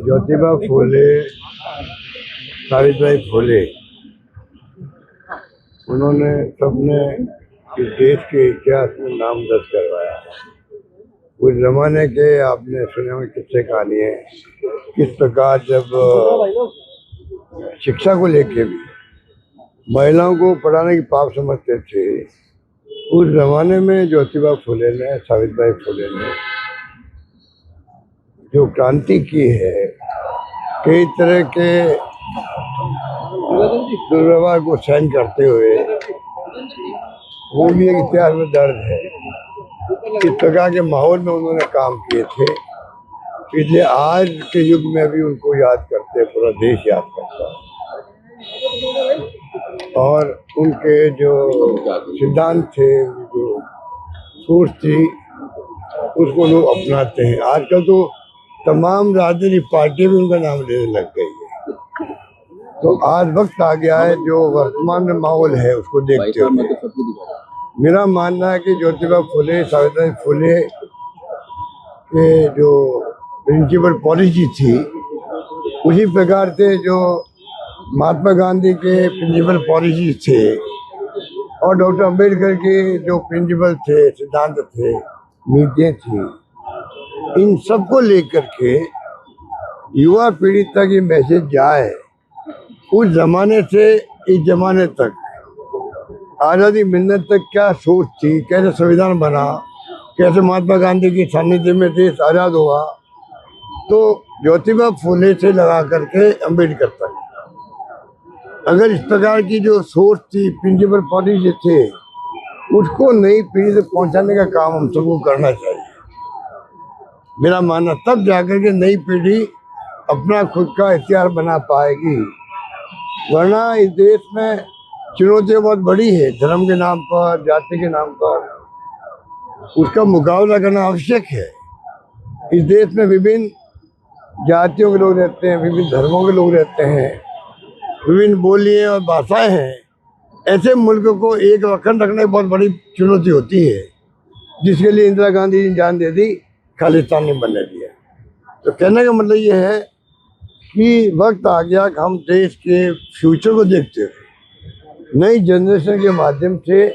ज्योतिबा फूले, सावित्रीबाई फूले, उन्होंने सबने इस देश के इतिहास में नाम दर्ज करवाया। उस जमाने के आपने सुने हुए किस्से कहानी है, किस प्रकार जब शिक्षा को लेके भी महिलाओं को पढ़ाने की पाप समझते थे, उस जमाने में ज्योतिबा फूले ने, सावित्रीबाई फूले ने जो क्रांति की है, कई तरह के दुर्व्यवहार को सहन करते हुए, वो भी एक इतिहास में दर्ज है। इस प्रकार के माहौल में उन्होंने काम किए थे, इसलिए आज के युग में भी उनको याद करते, पूरा देश याद करता है। और उनके जो सिद्धांत थे, जो सोच थी, उसको लोग अपनाते हैं। आजकल तो तमाम राजनीतिक पार्टी भी उनका नाम लेने लग गई है। तो आज वक्त आ गया है, जो वर्तमान में माहौल है उसको देखते हुए मेरा मानना है कि ज्योतिबा फूले, सावित्रीबाई फूले के जो प्रिंसिपल पॉलिसी थी, उसी प्रकार से जो महात्मा गांधी के प्रिंसिपल पॉलिसी थे और डॉक्टर अंबेडकर के जो प्रिंसिपल थे, सिद्धांत थे, नीतियाँ थी, इन सबको लेकर के युवा पीढ़ी तक ये मैसेज जाए। उस जमाने से इस जमाने तक, आज़ादी मिलने तक क्या सोच थी, कैसे संविधान बना, कैसे महात्मा गांधी की सानिध्य में देश आज़ाद हुआ, तो ज्योतिबा फूले से लगा करके अम्बेडकर तक, अगर इस प्रकार की जो सोच थी, प्रिंसिपल पॉलिसी थे, उसको नई पीढ़ी तक पहुंचाने का काम हम सबको करना चाहिए। मेरा मानना, तब जाकर के नई पीढ़ी अपना खुद का इतिहास बना पाएगी। वरना इस देश में चुनौतियाँ बहुत बड़ी है, धर्म के नाम पर, जाति के नाम पर, उसका मुकाबला करना आवश्यक है। इस देश में विभिन्न जातियों के लोग रहते हैं, विभिन्न धर्मों के लोग रहते हैं, विभिन्न बोलियाँ और भाषाएं हैं। ऐसे मुल्क को एक अखंड रखने की बहुत बड़ी चुनौती होती है, जिसके लिए इंदिरा गांधी ने जान दे दी, खालिस्तान ने बनने दिया। तो कहने का मतलब ये है कि वक्त आ गया कि हम देश के फ्यूचर को देखते हुए नई जनरेशन के माध्यम से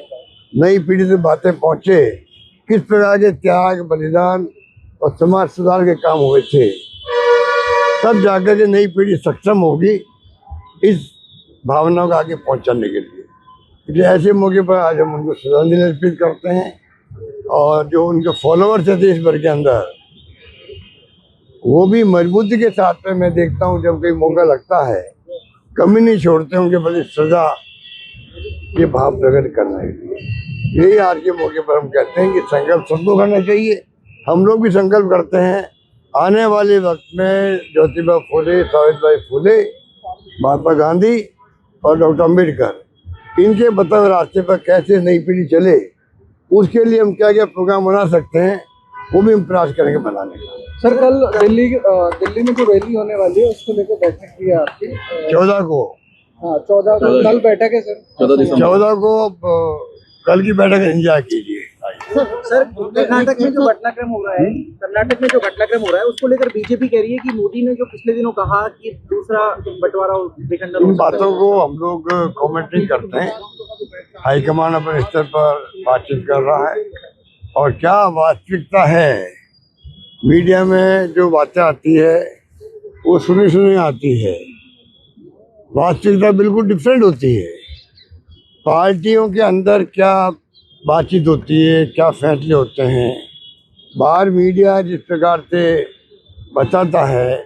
नई पीढ़ी से बातें पहुँचे, किस प्रकार के त्याग, बलिदान और समाज सुधार के काम हुए थे, तब जाकर के नई पीढ़ी सक्षम होगी इस भावनाओं को आगे पहुँचाने के लिए। इसलिए ऐसे मौके पर आज हम उनको श्रद्धांजलि अर्पित करते हैं। और जो उनके फॉलोअर्स है देश भर के अंदर, वो भी मजबूती के साथ में, मैं देखता हूँ जब कोई मौका लगता है, कमी नहीं छोड़ते, उनके प्रति सजा के भाव प्रकट करना है। यही आज के मौके पर हम कहते हैं कि संकल्प सबको करना चाहिए। हम लोग भी संकल्प करते हैं, आने वाले वक्त में ज्योतिबा फूले, सावित्रीबाई फूले, महात्मा गांधी और डॉक्टर अंबेडकर, इनके बताए रास्ते पर कैसे नई पीढ़ी चले, उसके लिए हम क्या क्या प्रोग्राम बना सकते हैं, वो भी हम प्रयास करेंगे बनाने का। सर, कल दिल्ली में जो रैली होने वाली है, उसको लेकर बैठक की है आपकी 14 को। हाँ, 14 को कल बैठक है सर। 14 को कल की बैठक एंजॉय कीजिए। सर, कर्नाटक में जो घटनाक्रम हो रहा है, उसको लेकर बीजेपी कह रही है कि मोदी ने जो पिछले दिनों कहा कि दूसरा बंटवारा विखंडन, इन बातों को हम लोग कमेंट्री करते हैं। हाईकमान अपने स्तर पर बातचीत कर रहा है, और क्या वास्तविकता है, मीडिया में जो बातें आती है वो सुनी आती है, वास्तविकता बिल्कुल डिफरेंट होती है। पार्टियों के अंदर क्या बातचीत होती है, क्या फैसले होते हैं, बाहर मीडिया जिस प्रकार से बताता है,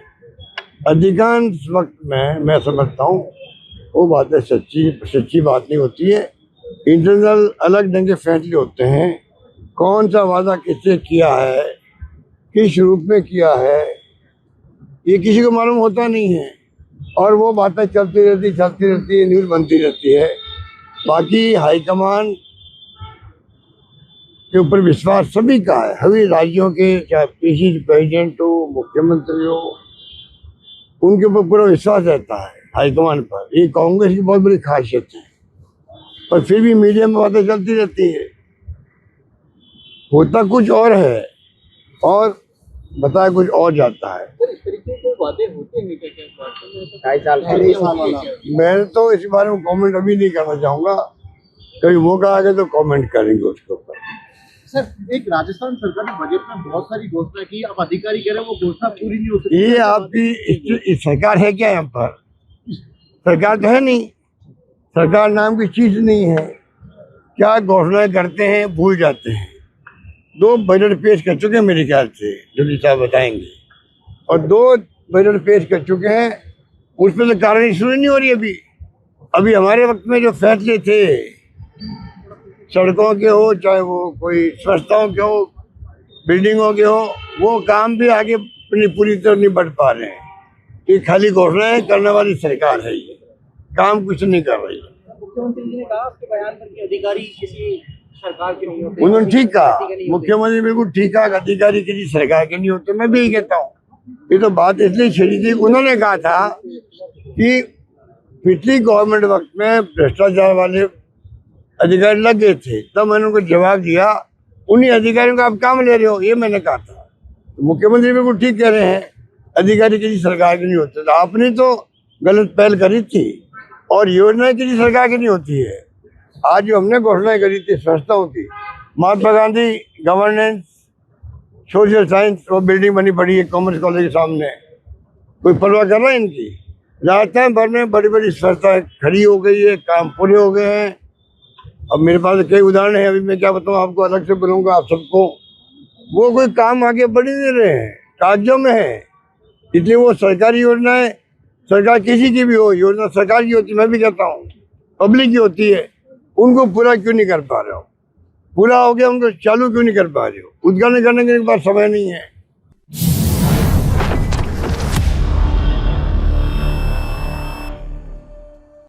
अधिकांश वक्त में मैं समझता हूँ वो बातें सच्ची बात नहीं होती है। इंटरनल अलग ढंग के फैसले होते हैं। कौन सा वादा किससे किया है, किस रूप में किया है, ये किसी को मालूम होता नहीं है, और वो बातें चलती रहती है, न्यूज़ बनती रहती है। बाकी हाईकमान के ऊपर विश्वास सभी का है, सभी राज्यों के, चाहे पीसी प्रेसिडेंट हो, मुख्यमंत्री हो, उनके ऊपर पूरा विश्वास रहता है हाईकमान पर। ये कांग्रेस की बहुत बड़ी खासियत है, पर फिर भी मीडिया में बातें चलती रहती है, होता कुछ और है और बताया कुछ और जाता है। वादे होते हैं क्या क्या इस बार तो? 2.5 साल पहले मैं तो इस बारे में कमेंट अभी नहीं करना चाहूँगा, कभी मौका आगे तो कमेंट करेंगे उसके ऊपर। सर एक राजस्थान सरकार ने बजट में बहुत सारी घोषणा की, अब अधिकारी कह रहे हैं वो घोषणा पूरी नहीं हो सकती। ये आपकी सरकार है क्या? यहाँ पर सरकार तो है नहीं, सरकार नाम की चीज नहीं है। क्या घोषणाएं करते हैं, भूल जाते हैं। 2 बजट पेश कर चुके हैं मेरे ख्याल से, जो साहब बताएंगे, और 2 बजट पेश कर चुके हैं, उसमें तो कार्रवाई शुरू नहीं हो रही अभी हमारे वक्त में जो फैसले थे, सड़कों के हो चाहे वो कोई संस्थाओं के हो, बिल्डिंगों के हो, वो काम भी आगे पूरी तरह नहीं बढ़ पा रहे हैं। ये खाली घोषणाएं करने वाली सरकार है, ये काम कुछ नहीं कर रही है। मुख्यमंत्री जी ने कहा उसके बयान पर कि अधिकारी किसी सरकार के नहीं होते। उन्होंने ठीक कहा, मुख्यमंत्री बिल्कुल ठीक कहा, अधिकारी किसी सरकार के नहीं होते। मैं भी यही कहता हूँ। ये तो बात इसलिए छिड़ी थी, उन्होंने कहा था कि पिछली गवर्नमेंट वक्त में भ्रष्टाचार वाले अधिकारी लग गए थे, तब मैंने उनको जवाब दिया उन्हीं अधिकारियों का आप काम ले रहे हो, ये मैंने कहा था। तो मुख्यमंत्री बिल्कुल ठीक कह रहे हैं, अधिकारी किसी सरकार के नहीं होते। तो आपने तो गलत पहल करी थी, और योजनाएं किसी सरकार की नहीं होती है। आज जो हमने घोषणाएं करी थी संस्थाओं की, Mahatma Gandhi governance social science, वो बिल्डिंग बनी पड़ी है कॉमर्स कॉलेज के सामने, कोई परवाह कर रहा है इनकी? राजस्थान भर में बड़ी बड़ी संस्थाएं खड़ी हो गई है, काम पूरे हो गए हैं। अब मेरे पास कई उदाहरण है, अभी मैं क्या बताऊँ आपको, अलग से बोलूँगा आप सबको। वो कोई काम आगे बढ़ ही नहीं रहे हैं, कागजों में है। इसलिए वो सरकारी योजनाएं, सरकार किसी की भी हो, योजना सरकार की होती है, मैं भी कहता हूँ पब्लिक की होती है, उनको पूरा क्यों नहीं कर पा रहे हो? पूरा हो गया उनको चालू क्यों नहीं कर पा रहे हो? उद्घाटन करने के बाद समय नहीं है।